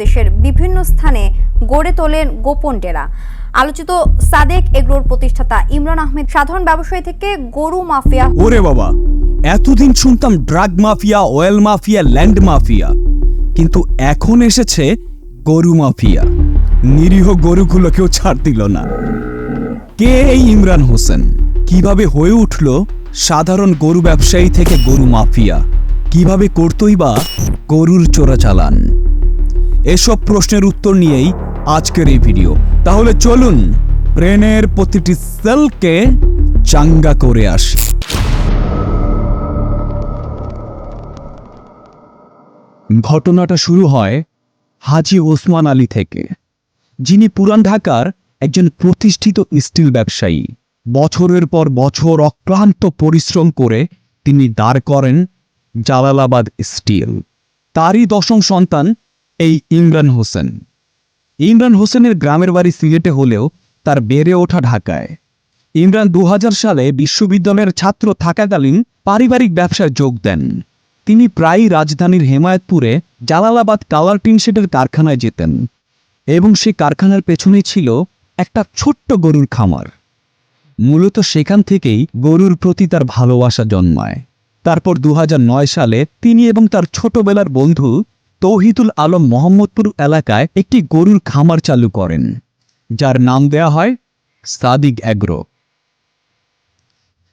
দেশের বিভিন্ন স্থানে গড়ে তোলেন গোপন ডেরা। আলোচিত সাদেক এগ্রোর প্রতিষ্ঠাতা ইমরান আহমেদ সাধারণ ব্যবসায়ী থেকে গরু মাফিয়া। ওরে বাবা, এতদিন শুনতাম drug mafia, oil mafia, land mafia, কিন্তু এখন এসেছে গরু মাফিয়া। নিরীহ গরুগুলোকেও ছাড় দিল না। কে এই ইমরান হোসেন? কিভাবে হয়ে উঠল সাধারণ গরু ব্যবসায়ী থেকে গরু মাফিয়া? কিভাবে করতই বা গরুর চোরাচালান? এসব প্রশ্নের উত্তর নিয়েই আজকের এই ভিডিও। তাহলে চলুন ব্রেনের প্রতিটি সেলকে চাঙ্গা করে আসি। ঘটনাটা শুরু হয় হাজী ওসমান আলী থেকে, যিনি পুরান ঢাকার একজন প্রতিষ্ঠিত স্টিল ব্যবসায়ী। বছরের পর বছর অক্লান্ত পরিশ্রম করে তিনি দাঁড় করেন জালালাবাদ স্টিল। তারই দশম সন্তান এই ইমরান হোসেন। ইমরান হোসেনের গ্রামের বাড়ি সিলেটে হলেও তার বেড়ে ওঠা ঢাকায়। ইমরান 2000 সালে বিশ্ববিদ্যালয়ের ছাত্র থাকাকালীন পারিবারিক ব্যবসায় যোগ দেন। তিনি প্রায়ই রাজধানীর হেমায়েতপুরে জালালাবাদ কালার টিনশেডের কারখানায় যেতেন, এবং সে কারখানার পেছনেই ছিল একটা ছোট্ট গরুর খামার। মূলত সেখান থেকেই গরুর প্রতি তার ভালোবাসা জন্মায়। তারপর 2009 সালে তিনি এবং তার ছোটবেলার বন্ধু তৌহিদুল আলম মোহাম্মদপুর এলাকায় একটি গরুর খামার চালু করেন, যার নাম দেয়া হয় সাদিক এগ্রো।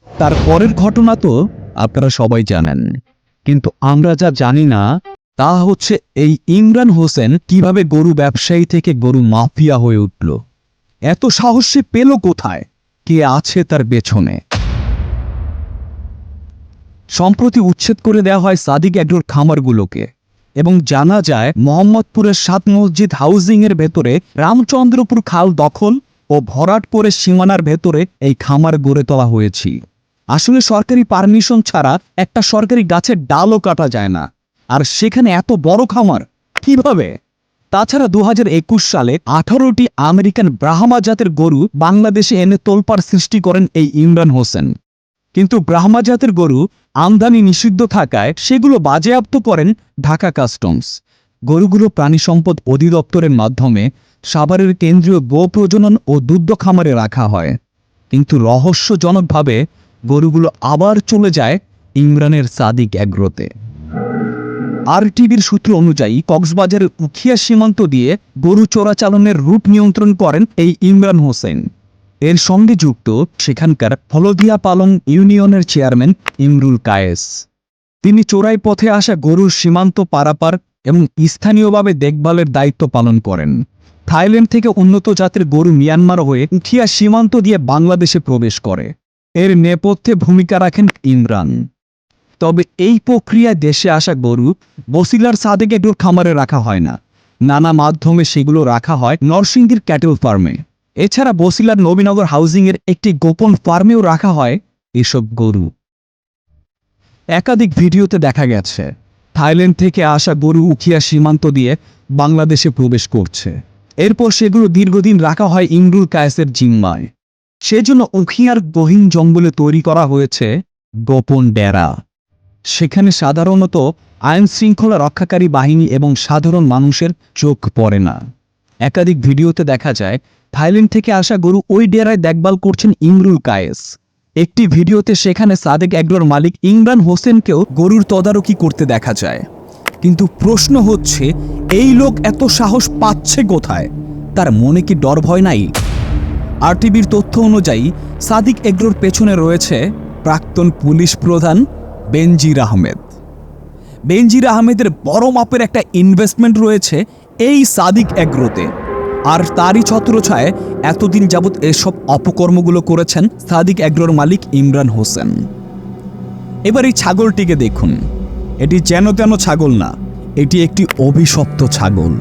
তার পরের ঘটনা তো আপনারা সবাই জানেন, কিন্তু আমরা যা জানি না তা হচ্ছে এই ইমরান হোসেন কিভাবে গরু ব্যবসায়ী থেকে গরু মাফিয়া হয়ে উঠল। এত সাহস সে পেল কোথায়? কে আছে তার পেছনে? সম্প্রতি উচ্ছেদ করে দেওয়া হয় সাদিক এগ্রোর খামারগুলোকে, এবং জানা যায় মোহাম্মদপুরের 7 মসজিদ হাউজিং এর ভেতরে রামচন্দ্রপুর খাল দখল ও ভরাটপুরের সীমানার ভেতরে এই খামার গড়ে তোলা হয়েছে। আসলে সরকারি পারমিশন ছাড়া একটা সরকারি গাছের ডালও কাটা যায় না, আর সেখানে এত বড় খামার কিভাবে? তাছাড়া 2021 সালে 18টি আমেরিকান ব্রাহ্মা জাতের গরু বাংলাদেশে এনে তোলপাড় সৃষ্টি করেন এই ইমরান হোসেন। কিন্তু ব্রাহ্মা জাতের গরু আমদানি নিষিদ্ধ থাকায় সেগুলো বাজেয়াপ্ত করেন ঢাকা কাস্টমস। গরুগুলো প্রাণী সম্পদ অধিদপ্তরের মাধ্যমে সাভারের কেন্দ্রীয় গো প্রজনন ও দুগ্ধ খামারে রাখা হয়, কিন্তু রহস্যজনকভাবে গরুগুলো আবার চলে যায় ইমরানের সাদিক এগ্রোতে। আরটিভির সূত্র অনুযায়ী কক্সবাজারের উখিয়া সীমান্ত দিয়ে গরু চোরাচালানের রুট নিয়ন্ত্রণ করেন এই ইমরান হোসেন। এর সঙ্গে যুক্ত সেখানকার হলদিয়া পালং ইউনিয়নের চেয়ারম্যান ইমরুল কায়েস। তিনি চোরাই পথে আসা গরুর সীমান্ত পারাপার এবং স্থানীয়ভাবে দেখভালের দায়িত্ব পালন করেন। থাইল্যান্ড থেকে উন্নত জাতের গরু মিয়ানমার হয়ে উখিয়া সীমান্ত দিয়ে বাংলাদেশে প্রবেশ করে। এর নেপথ্যে ভূমিকা রাখেন ইমরান। তবে এই প্রক্রিয়ায় দেশে আসা গরু বসিলার সাদেক এগ্রোর খামারে রাখা হয় না। নানা মাধ্যমে সেগুলো রাখা হয় নরসিংদীর ক্যাটেল ফার্মে। এছাড়া বসিলার নবীনগর হাউজিংয়ের একটি গোপন ফার্মেও রাখা হয় এসব গরু। একাধিক ভিডিওতে দেখা গেছে থাইল্যান্ড থেকে আসা গরু উখিয়া সীমান্ত দিয়ে বাংলাদেশে প্রবেশ করছে। এরপর সেগুলো দীর্ঘদিন রাখা হয় ইমরুল কায়েসের জিম্মায়। সেজন্য উখিয়ার গহীন জঙ্গলে তৈরি করা হয়েছে গোপন ডেরা। সেখানে সাধারণত আইন শৃঙ্খলা রক্ষাকারী বাহিনী এবং সাধারণ মানুষের চোখ পড়ে না। একাধিক ভিডিওতে দেখা যায় থাইল্যান্ড থেকে আসা গরু ওই ডেরায় দেখভাল করছেন ইমরুল কায়েস। একটি ভিডিওতে সেখানে সাদেক এগ্রোর মালিক ইমরান হোসেনকেও গরুর তদারকি করতে দেখা যায়। কিন্তু প্রশ্ন হচ্ছে, এই লোক এত সাহস পাচ্ছে কোথায়? তার মনে কি ডর ভয় নাই? আরটিভির তথ্য অনুযায়ী সাদিক এগ্রোর পেছনে রয়েছে প্রাক্তন পুলিশ প্রধান বেনজির আহমেদ। বেনজির আহমেদের বড় মাপের একটা ইনভেস্টমেন্ট রয়েছে এই সাদিক এগ্রোতে, আর তারই ছত্রছায়ায় এতদিন যাবৎ এসব অপকর্মগুলো করেছেন সাদিক এগ্রোর মালিক ইমরান হোসেন। এবার এই ছাগলটিকে দেখুন। এটি যেন তেন ছাগল না, এটি একটি অভিশপ্ত ছাগল।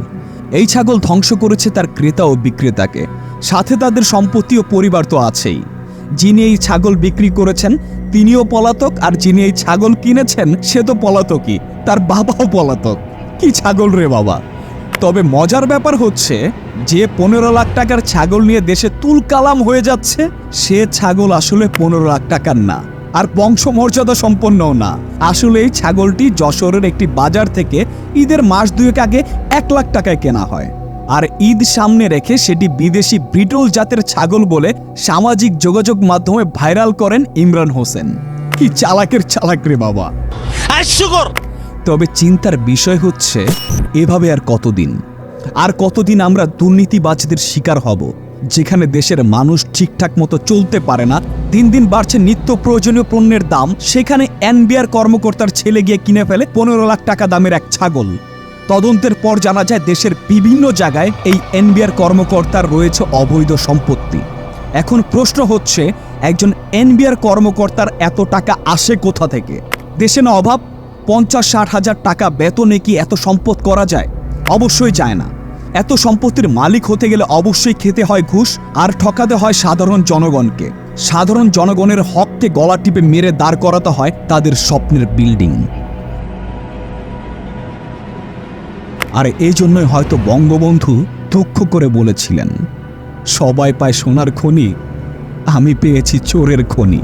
এই ছাগল ধ্বংস করেছে তার ক্রেতা ও বিক্রেতাকে, সাথে তাদের সম্পত্তি ও পরিবার তো আছেই। যিনি এই ছাগল বিক্রি করেছেন তিনিও পলাতক, আর যিনি এই ছাগল কিনেছেন সে তো পলাতকই, তার বাবাও পলাতক। কি ছাগল রে বাবা! তবে মজার ব্যাপার হচ্ছে, যে 15 লাখ টাকার ছাগল নিয়ে দেশে তুলকালাম হয়ে যাচ্ছে, সে ছাগল আসলে 15 লাখ টাকার না, আর বংশমর্যাদা সম্পন্নও না। আসলে এই ছাগলটি যশোরের একটি বাজার থেকে ঈদের মাস দুয়েক আগে 1 লাখ টাকায় কেনা হয়। আর ঈদ সামনে রেখে সেটি বিদেশি ব্রিটল জাতের ছাগল বলে সামাজিক যোগাযোগ মাধ্যমে ভাইরাল করেন ইমরান হোসেন। কি চালাকের চালাক রে বাবা। তবে চিন্তার বিষয় হচ্ছে, এভাবে আর কতদিন আমরা দুর্নীতিবাজদের শিকার হব, যেখানে দেশের মানুষ ঠিকঠাক মতো চলতে পারে না, দিন দিন বাড়ছে নিত্য প্রয়োজনীয় পণ্যের দাম, সেখানে এনবিআর কর্মকর্তার ছেলে গিয়ে কিনে ফেলে 15 লাখ টাকা দামের এক ছাগল। তদন্তের পর জানা যায় দেশের বিভিন্ন জায়গায় এই এনবিআর কর্মকর্তার রয়েছে অবৈধ সম্পত্তি। এখন প্রশ্ন হচ্ছে, একজন এনবিআর কর্মকর্তার এত টাকা আসে কোথা থেকে? দেশে না অভাব? 50-60 হাজার টাকা বেতনে কি এত সম্পদ করা যায়? অবশ্যই যায় না। এত সম্পত্তির মালিক হতে গেলে অবশ্যই খেতে হয় ঘুষ, আর ঠকাতে হয় সাধারণ জনগণকে। সাধারণ জনগণের হককে গলা টিপে মেরে দাঁড় করাতে হয় তাদের স্বপ্নের বিল্ডিং। আর এই জন্যই হয়তো বঙ্গবন্ধু দুঃখ করে বলেছিলেন, সবাই পায় সোনার খনি, আমি পেয়েছি চোরের খনি।